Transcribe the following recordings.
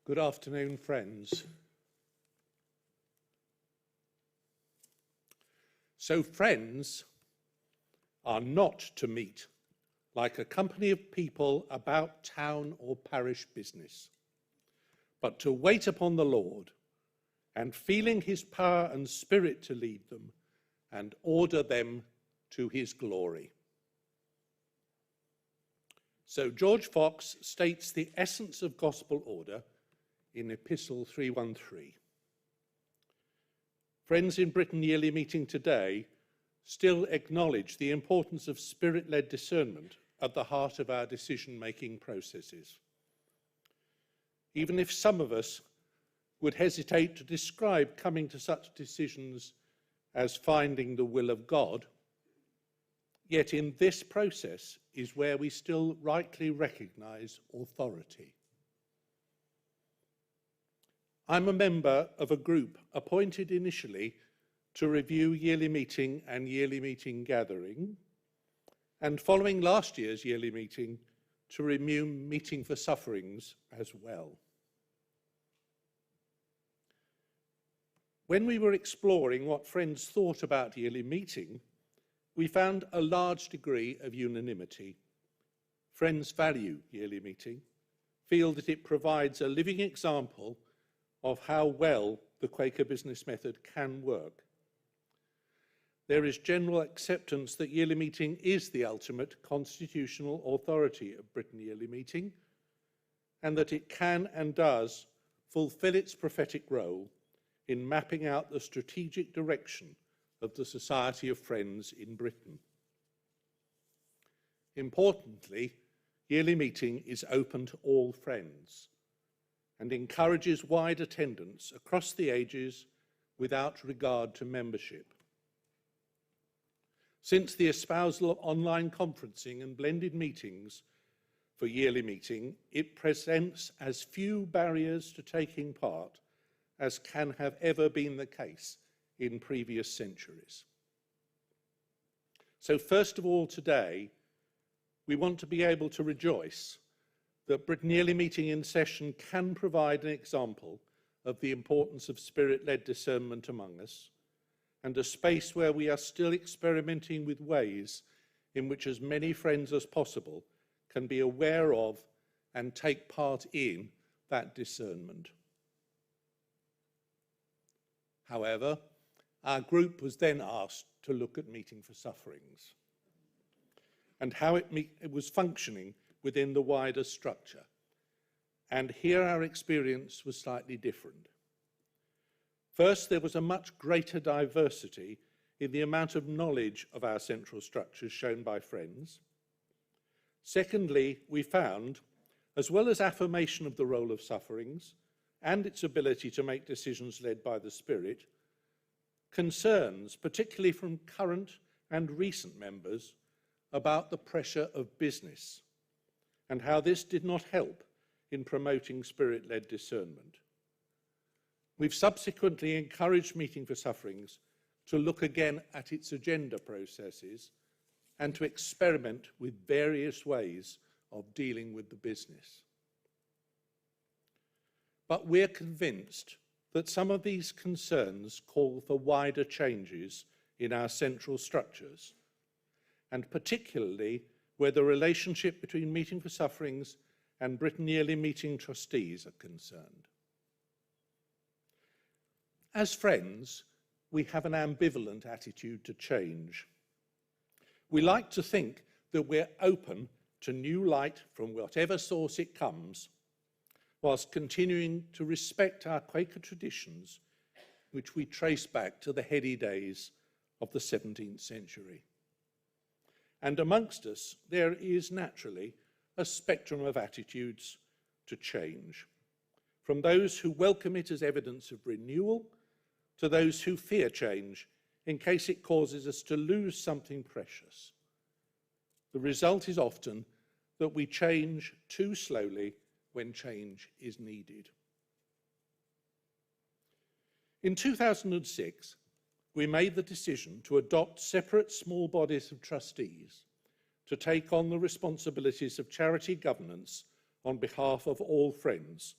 Good afternoon, friends. So friends are not to meet like a company of people about town or parish business, but to wait upon the Lord, and feeling his power and spirit to lead them, and order them to his glory. So George Fox states the essence of gospel order in Epistle 3:13. Friends in Britain Yearly Meeting today still acknowledge the importance of spirit-led discernment at the heart of our decision-making processes. Even if some of us would hesitate to describe coming to such decisions as finding the will of God, yet in this process is where we still rightly recognize authority. I'm a member of a group appointed initially to review yearly meeting and yearly meeting gathering, and following last year's yearly meeting, to review meeting for sufferings as well. When we were exploring what friends thought about yearly meeting, we found a large degree of unanimity. Friends value yearly meeting, feel that it provides a living example of how well the Quaker business method can work. There is general acceptance that yearly meeting is the ultimate constitutional authority of Britain Yearly Meeting, and that it can and does fulfill its prophetic role in mapping out the strategic direction of the Society of Friends in Britain. Importantly, yearly meeting is open to all friends and encourages wide attendance across the ages without regard to membership. Since the espousal of online conferencing and blended meetings for yearly meeting, it presents as few barriers to taking part as can have ever been the case in previous centuries. So first of all today, we want to be able to rejoice that Britain Yearly Meeting in session can provide an example of the importance of spirit-led discernment among us, and a space where we are still experimenting with ways in which as many friends as possible can be aware of and take part in that discernment. However, our group was then asked to look at meeting for sufferings and how it was functioning within the wider structure. And here our experience was slightly different. First, there was a much greater diversity in the amount of knowledge of our central structures shown by friends. Secondly, we found, as well as affirmation of the role of sufferings and its ability to make decisions led by the Spirit, concerns, particularly from current and recent members, about the pressure of business and how this did not help in promoting spirit-led discernment. We've subsequently encouraged Meeting for Sufferings to look again at its agenda processes and to experiment with various ways of dealing with the business. But we're convinced that some of these concerns call for wider changes in our central structures, and particularly where the relationship between Meeting for Sufferings and Britain Yearly Meeting Trustees are concerned. As friends, we have an ambivalent attitude to change. We like to think that we're open to new light from whatever source it comes, whilst continuing to respect our Quaker traditions, which we trace back to the heady days of the 17th century. And amongst us, there is naturally a spectrum of attitudes to change, from those who welcome it as evidence of renewal to those who fear change in case it causes us to lose something precious. The result is often that we change too slowly when change is needed. In 2006, we made the decision to adopt separate small bodies of trustees to take on the responsibilities of charity governance on behalf of all friends,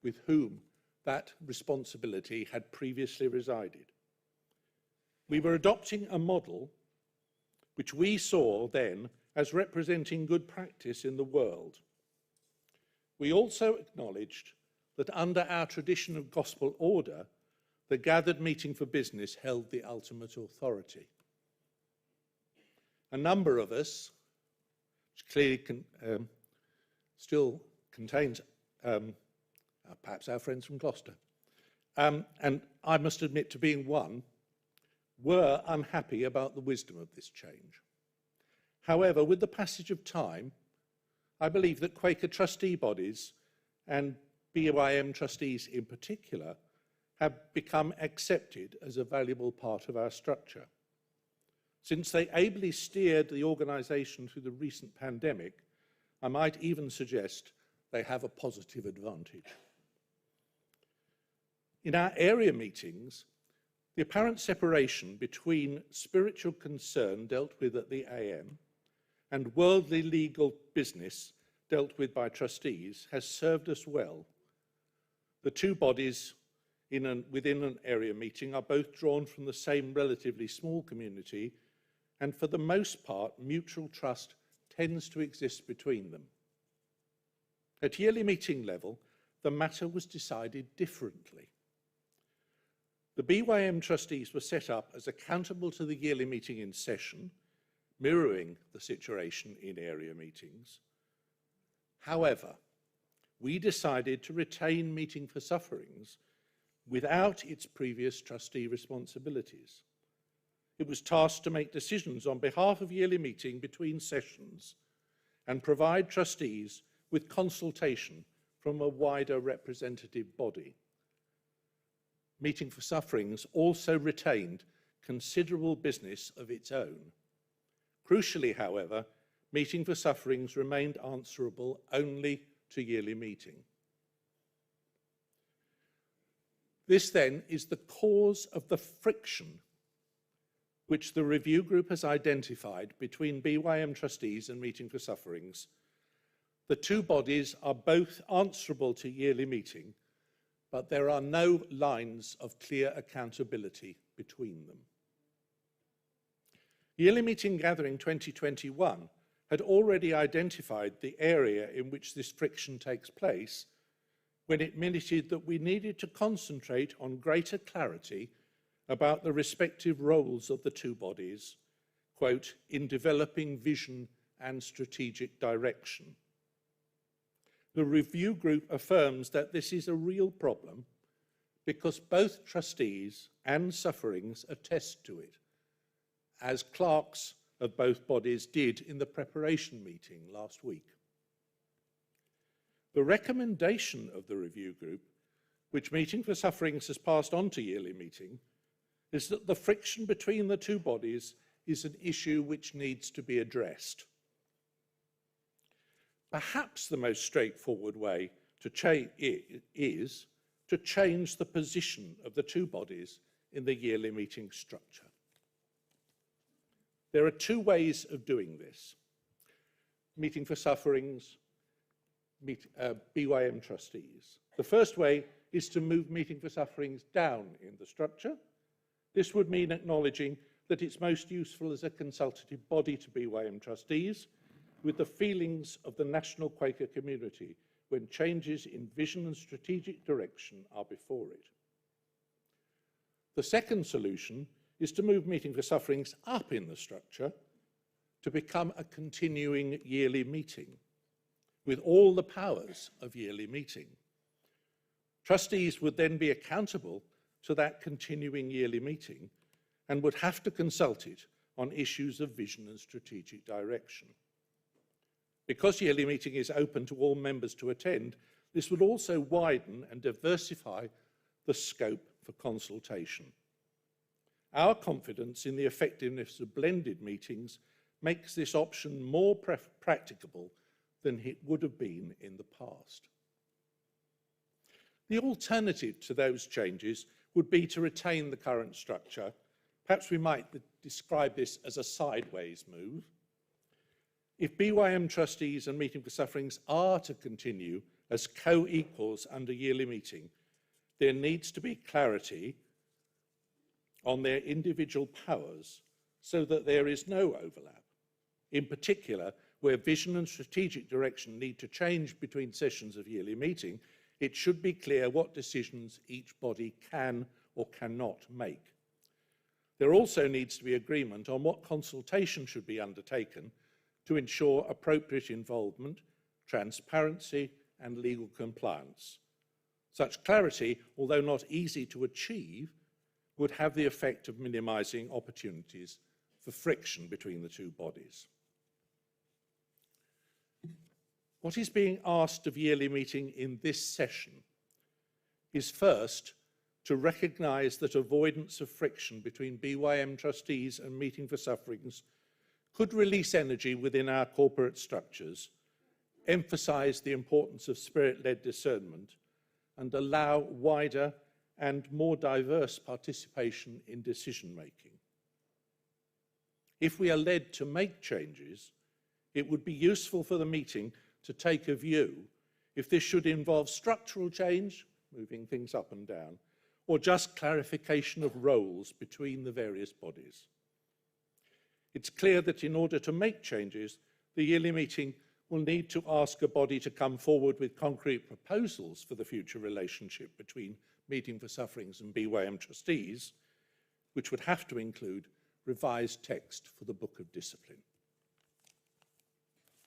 with whom that responsibility had previously resided. We were adopting a model which we saw then as representing good practice in the world. We also acknowledged that under our tradition of gospel order, the gathered meeting for business held the ultimate authority. A number of us, which clearly still contains perhaps our friends from Gloucester, and I must admit to being one, were unhappy about the wisdom of this change. However, with the passage of time, I believe that Quaker trustee bodies and BYM trustees in particular have become accepted as a valuable part of our structure. Since they ably steered the organisation through the recent pandemic, I might even suggest they have a positive advantage. In our area meetings, the apparent separation between spiritual concern dealt with at the AM and worldly legal business dealt with by trustees has served us well. The two bodies within an area meeting are both drawn from the same relatively small community, and for the most part, mutual trust tends to exist between them. At yearly meeting level, the matter was decided differently. The BYM trustees were set up as accountable to the yearly meeting in session, mirroring the situation in area meetings. However, we decided to retain Meeting for Sufferings without its previous trustee responsibilities. It was tasked to make decisions on behalf of yearly meeting between sessions and provide trustees with consultation from a wider representative body. Meeting for Sufferings also retained considerable business of its own. Crucially, however, Meeting for Sufferings remained answerable only to yearly meeting. This then is the cause of the friction which the review group has identified between BYM trustees and Meeting for Sufferings. The two bodies are both answerable to yearly meeting, but there are no lines of clear accountability between them. Yearly Meeting Gathering 2021 had already identified the area in which this friction takes place when it minuted that we needed to concentrate on greater clarity about the respective roles of the two bodies, quote, in developing vision and strategic direction. The review group affirms that this is a real problem because both trustees and Sufferings attest to it, as clerks of both bodies did in the preparation meeting last week. The recommendation of the review group, which Meeting for Sufferings has passed on to yearly meeting, is that the friction between the two bodies is an issue which needs to be addressed. Perhaps the most straightforward way to is to change the position of the two bodies in the yearly meeting structure. There are two ways of doing this. Meeting for Sufferings, BYM trustees. The first way is to move Meeting for Sufferings down in the structure. This would mean acknowledging that it's most useful as a consultative body to BYM trustees with the feelings of the national Quaker community when changes in vision and strategic direction are before it. The second solution is to move Meeting for Sufferings up in the structure to become a continuing yearly meeting with all the powers of yearly meeting. Trustees would then be accountable to that continuing yearly meeting and would have to consult it on issues of vision and strategic direction. Because yearly meeting is open to all members to attend, this would also widen and diversify the scope for consultation. Our confidence in the effectiveness of blended meetings makes this option more practicable than it would have been in the past. The alternative to those changes would be to retain the current structure. Perhaps we might describe this as a sideways move. If BYM trustees and Meeting for Sufferings are to continue as co-equals under yearly meeting, there needs to be clarity on their individual powers so that there is no overlap. In particular, where vision and strategic direction need to change between sessions of yearly meeting, it should be clear what decisions each body can or cannot make. There also needs to be agreement on what consultation should be undertaken to ensure appropriate involvement, transparency, and legal compliance. Such clarity, although not easy to achieve, would have the effect of minimising opportunities for friction between the two bodies. What is being asked of yearly meeting in this session is first to recognise that avoidance of friction between BYM trustees and Meeting for Sufferings could release energy within our corporate structures, emphasise the importance of spirit-led discernment, and allow wider and more diverse participation in decision-making. If we are led to make changes, it would be useful for the meeting to take a view if this should involve structural change, moving things up and down, or just clarification of roles between the various bodies. It's clear that in order to make changes, the yearly meeting will need to ask a body to come forward with concrete proposals for the future relationship between Meeting for Sufferings and BYM trustees, which would have to include revised text for the Book of Discipline.